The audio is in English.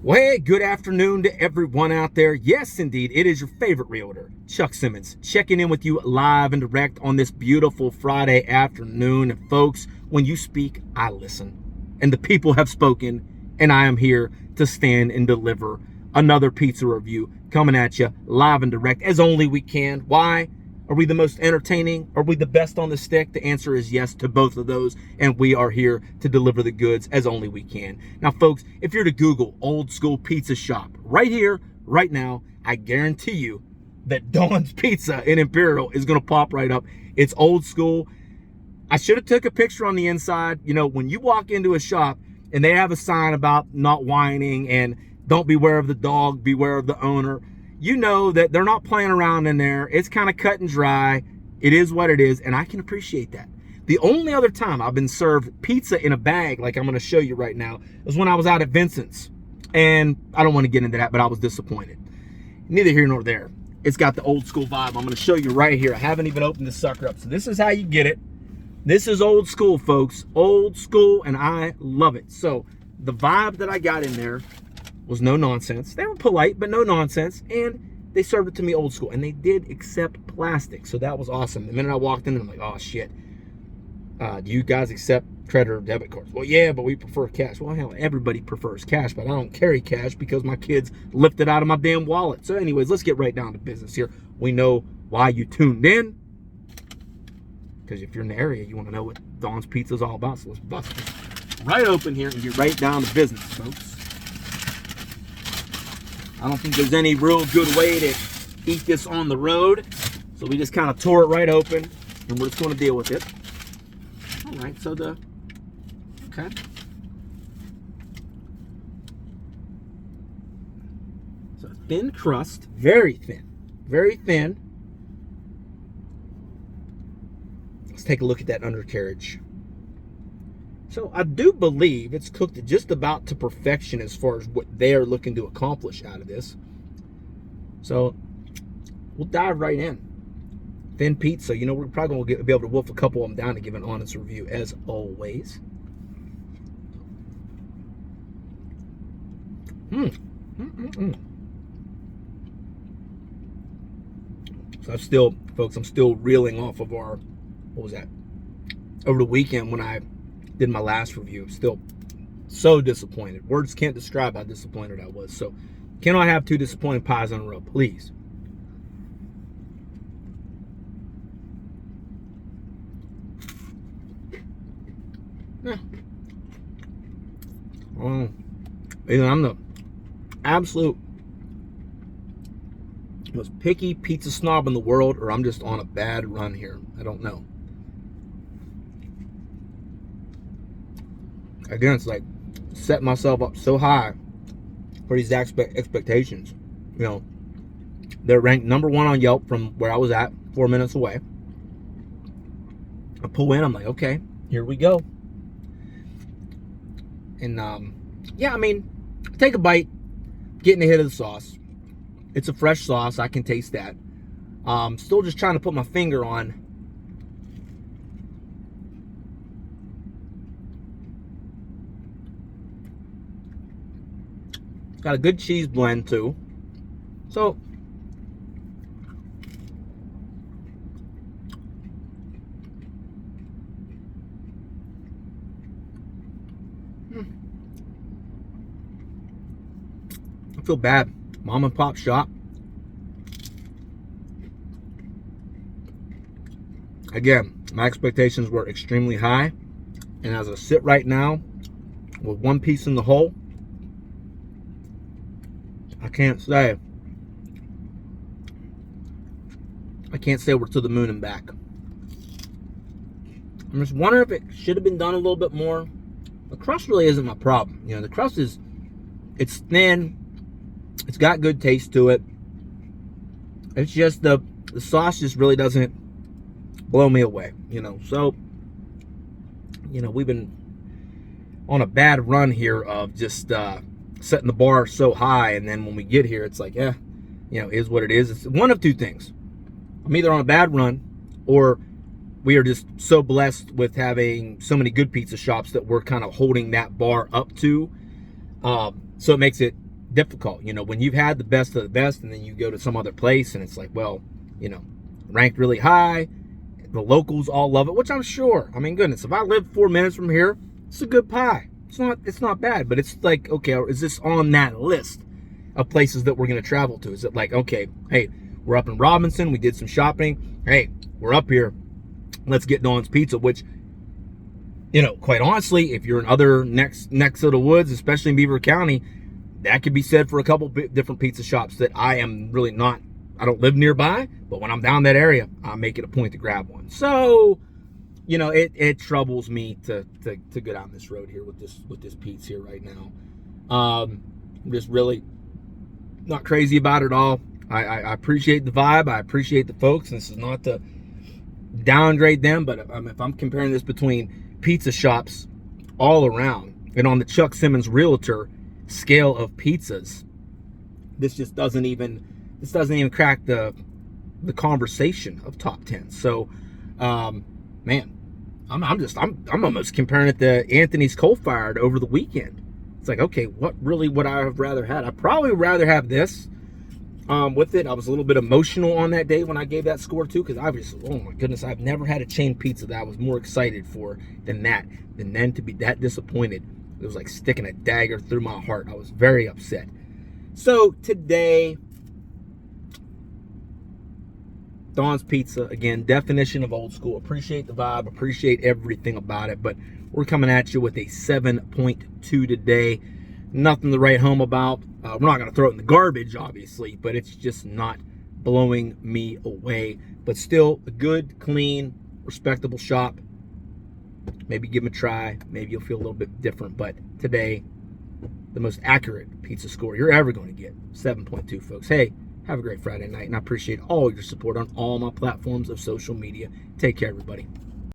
Well, hey, good afternoon to everyone out there. Yes, indeed, it is your favorite realtor, Chuck Simmons, checking in with you live and direct on this beautiful Friday afternoon. And folks, when you speak, I listen. And the people have spoken, and I am here to stand and deliver another pizza review coming at you live and direct as only we can. Why? Are we the most entertaining? Are we the best on the stick? The answer is yes to both of those, and we are here to deliver the goods as only we can. Now, folks, if you're to Google Old School Pizza Shop right here, right now, I guarantee you that Dawn's Pizza in Imperial is going to pop right up. It's old school. I should have took a picture on the inside. You know, when you walk into a shop and they have a sign about not whining and don't beware of the dog, beware of the owner, you know that they're not playing around in there. It's kind of cut and dry. It is what it is, and I can appreciate that. The only other time I've been served pizza in a bag, like I'm going to show you right now, was when I was out at Vincent's. And I don't want to get into that, but I was disappointed. Neither here nor there. It's got the old school vibe. I'm going to show you right here. I haven't even opened this sucker up. So this is how you get it. This is old school, folks. Old school, and I love it. So the vibe that I got in there was no nonsense. They were polite, but no nonsense. And they served it to me old school. And they did accept plastic. So that was awesome. The minute I walked in, I'm like, oh, shit. Do you guys accept credit or debit cards? Well, yeah, but we prefer cash. Well, hell, everybody prefers cash, but I don't carry cash because my kids lift it out of my damn wallet. So anyways, let's get right down to business here. We know why you tuned in. Because if you're in the area, you want to know what Dawn's Pizza is all about. So let's bust this right open here and get right down to business, folks. I don't think there's any real good way to eat this on the road. So we just kind of tore it right open and we're just going to deal with it. All right, so okay. So thin crust, very thin, very thin. Let's take a look at that undercarriage. So I do believe it's cooked just about to perfection as far as what they're looking to accomplish out of this. So we'll dive right in. Thin pizza, you know, we're probably going to be able to wolf a couple of them down to give an honest review as always. So I'm still reeling off of our, what was that? Over the weekend when I did my last review. Still so disappointed. Words can't describe how disappointed I was. So cannot have two disappointing pies in a row, please. Yeah. Either I'm the absolute most picky pizza snob in the world, or I'm just on a bad run here. I don't know. Again, it's like set myself up so high for these expectations. You know, they're ranked #1 on Yelp from where I was at, 4 minutes away. I pull in, I'm like, okay, here we go. And yeah, I mean, take a bite, getting a hit of the sauce. It's a fresh sauce, I can taste that. Still just trying to put my finger on got a good cheese blend too. So I feel bad. Mom and pop shop. Again, my expectations were extremely high. And as I sit right now with one piece in the hole, I can't say we're to the moon and back. I'm just wondering if it should have been done a little bit more. The crust really isn't my problem. You know, the crust it's thin. It's got good taste to it. It's just the sauce just really doesn't blow me away, you know. So, you know, we've been on a bad run here of just setting the bar so high, and then when we get here, it's like, yeah, you know, is what it is. It's one of two things. I'm either on a bad run, or we are just so blessed with having so many good pizza shops that we're kind of holding that bar up to. So it makes it difficult. You know, when you've had the best of the best and then you go to some other place and it's like, well, you know, ranked really high, the locals all love it, which I'm sure. I mean, goodness, if I live 4 minutes from here, it's a good pie. It's not bad, but it's like, okay, is this on that list of places that we're going to travel to? Is it like, okay, hey, we're up in Robinson, we did some shopping. Hey, we're up here. Let's get Dawn's Pizza, which, you know, quite honestly, if you're in other next of the woods, especially in Beaver County, that could be said for a couple different pizza shops that I am really not, I don't live nearby, but when I'm down that area, I make it a point to grab one. So, you know, it troubles me to go down this road here with this pizza here right now. I'm just really not crazy about it all. I appreciate the vibe. I appreciate the folks. And this is not to downgrade them, but if I'm comparing this between pizza shops all around and on the Chuck Simmons Realtor scale of pizzas, this doesn't even crack the conversation of top 10. So, man, I'm almost comparing it to Anthony's Coal Fired over the weekend. It's like, okay, what really would I have rather had? I'd probably rather have this. With it, I was a little bit emotional on that day when I gave that score too, because obviously, oh my goodness, I've never had a chain pizza that I was more excited for than that. And then to be that disappointed, it was like sticking a dagger through my heart. I was very upset. So today, Dawn's Pizza, again, definition of old school. Appreciate the vibe, appreciate everything about it, but we're coming at you with a 7.2 today. Nothing to write home about. We're not going to throw it in the garbage, obviously, but it's just not blowing me away. But still a good, clean, respectable shop. Maybe give them a try. Maybe you'll feel a little bit different. But today, the most accurate pizza score you're ever going to get, 7.2, folks. Hey, have a great Friday night, and I appreciate all your support on all my platforms of social media. Take care, everybody.